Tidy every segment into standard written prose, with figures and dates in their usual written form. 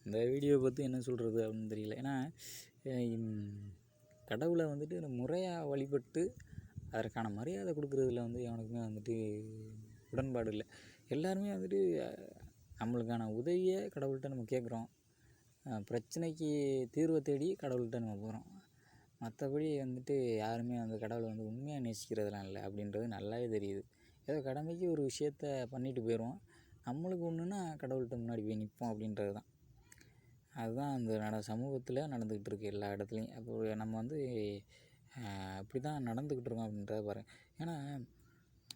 இந்த வீடியோவை பற்றி என்ன சொல்கிறது அப்படின்னு தெரியல. ஏன்னா கடவுளை வந்துட்டு முறையாக வழிபட்டு அதற்கான மரியாதை கொடுக்குறதுல வந்து எவனுக்குமே வந்துட்டு உடன்பாடு இல்லை. எல்லாருமே வந்துட்டு நம்மளுக்கான உதவியை கடவுள்கிட்ட நம்ம கேட்குறோம், பிரச்சனைக்கு தீர்வை தேடி கடவுள்கிட்ட நம்ம போகிறோம். மற்றபடி வந்துட்டு யாருமே அந்த கடவுளை வந்து உண்மையாக நேசிக்கிறதுலாம் இல்லை அப்படின்றது நல்லாவே தெரியுது. ஏதோ கடமைக்கு ஒரு விஷயத்த பண்ணிட்டு போயிடுவோம், நம்மளுக்கு ஒன்றுன்னா கடவுள்கிட்ட முன்னாடி போய் நிற்போம் அப்படின்றது தான். அதுதான் அந்த சமூகத்தில் நடந்துக்கிட்டு இருக்குது எல்லா இடத்துலையும். அப்போ நம்ம வந்து இப்படி தான் நடந்துக்கிட்டு இருக்கோம் அப்படின்றத பாருங்கள். ஏன்னா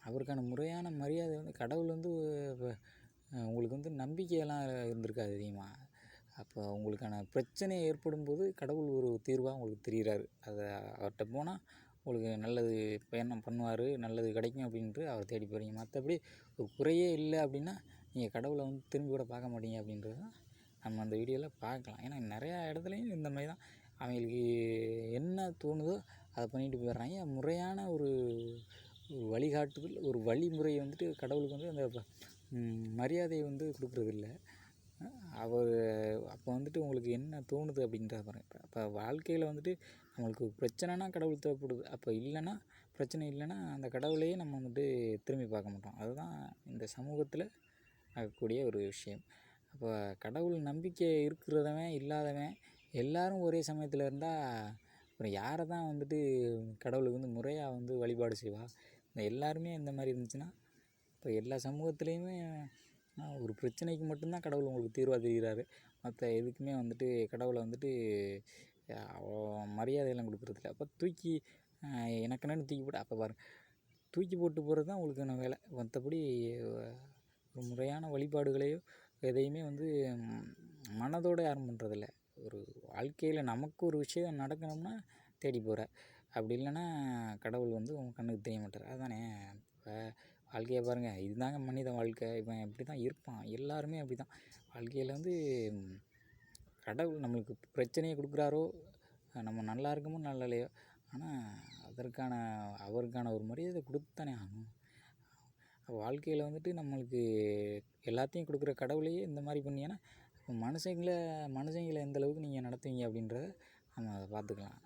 அவருக்கான முறையான மரியாதை வந்து கடவுள் வந்து உங்களுக்கு வந்து நம்பிக்கையெல்லாம் இருந்திருக்காது அதிகமாக. அப்போ உங்களுக்கான பிரச்சனை ஏற்படும் போது கடவுள் ஒரு தீர்வாக உங்களுக்கு தெரிகிறாரு. அதை அவர்கிட்ட போனால் உங்களுக்கு நல்லது பயணம் பண்ணுவார், நல்லது கிடைக்கும் அப்படின்ட்டு அவர் தேடி போகிறீங்க. மற்றபடி ஒரு குறையே இல்லை அப்படின்னா நீங்கள் கடவுளை வந்து திரும்பி கூட பார்க்க மாட்டீங்க அப்படின்றது தான் நம்ம அந்த வீடியோவில் பார்க்கலாம். ஏன்னா நிறையா இடத்துலையும் இந்த மாதிரி தான் அவங்களுக்கு என்ன தோணுதோ அதை பண்ணிட்டு போயிடுறாங்க. முறையான ஒரு வழிகாட்டுதல், ஒரு வழிமுறையை வந்துட்டு கடவுளுக்கு வந்து அந்த மரியாதையை வந்து கொடுக்குறதில்ல. அவர் அப்போ வந்துட்டு உங்களுக்கு என்ன தோணுது அப்படின்றத பாருங்கள். அப்போ வாழ்க்கையில் வந்துட்டு நம்மளுக்கு பிரச்சனைனா கடவுள் தேவைப்படுது. அப்போ இல்லைன்னா பிரச்சனை இல்லைன்னா அந்த கடவுளையே நம்ம வந்துட்டு திரும்பி பார்க்க மாட்டோம். அதுதான் இந்த சமூகத்தில் ஆகக்கூடிய ஒரு விஷயம். அப்போ கடவுள் நம்பிக்கை இருக்கிறவன் இல்லாதவன் எல்லோரும் ஒரே சமயத்தில் இருந்தால் அப்புறம் யாரை தான் வந்துட்டு கடவுளுக்கு வந்து முறையாக வந்து வழிபாடு செய்வா? இந்த எல்லாருமே இந்த மாதிரி இருந்துச்சுன்னா இப்போ எல்லா சமூகத்துலேயுமே ஒரு பிரச்சனைக்கு மட்டும்தான் கடவுள் உங்களுக்கு தீர்வாக தெரிகிறாரு. மற்ற எதுக்குமே வந்துட்டு கடவுளை வந்துட்டு மரியாதையெல்லாம் கொடுக்குறதில்ல. அப்போ தூக்கி எனக்கு என்னென்னு தூக்கி போட்டு அப்போ பாருங்கள், தூக்கி போட்டு போகிறது தான் உங்களுக்கான வேலை. மற்றபடி ஒரு முறையான வழிபாடுகளையோ எதையுமே வந்து மனதோடு யாரும் பண்ணுறதில்ல. ஒரு வாழ்க்கையில் நமக்கு ஒரு விஷயம் நடக்கணும்னா தேடி போகிற, அப்படி இல்லைன்னா கடவுள் வந்து உங்கள் கண்ணுக்கு தெரிய மாட்டார். அதுதானே. இப்போ வாழ்க்கையை பாருங்கள், இதுதாங்க மனித வாழ்க்கை. இவன் இப்படி தான் இருப்பான், எல்லாருமே அப்படி தான். வாழ்க்கையில் வந்து கடவுள் நம்மளுக்கு பிரச்சனையை கொடுக்குறாரோ, நம்ம நல்லா இருக்கமோ நல்லா இல்லையோ, ஆனால் அவருக்கான ஒரு மரியாதை கொடுத்தானே ஆகணும். வாழ்க்கையில் வந்துட்டு நம்மளுக்கு எல்லாத்தையும் கொடுக்குற கடவுளையே இந்த மாதிரி பண்ணிங்கன்னா மனுஷங்களை எந்த அளவுக்கு நீங்கள் நடத்துவீங்க அப்படின்றத நம்ம அதை பார்த்துக்கலாம்.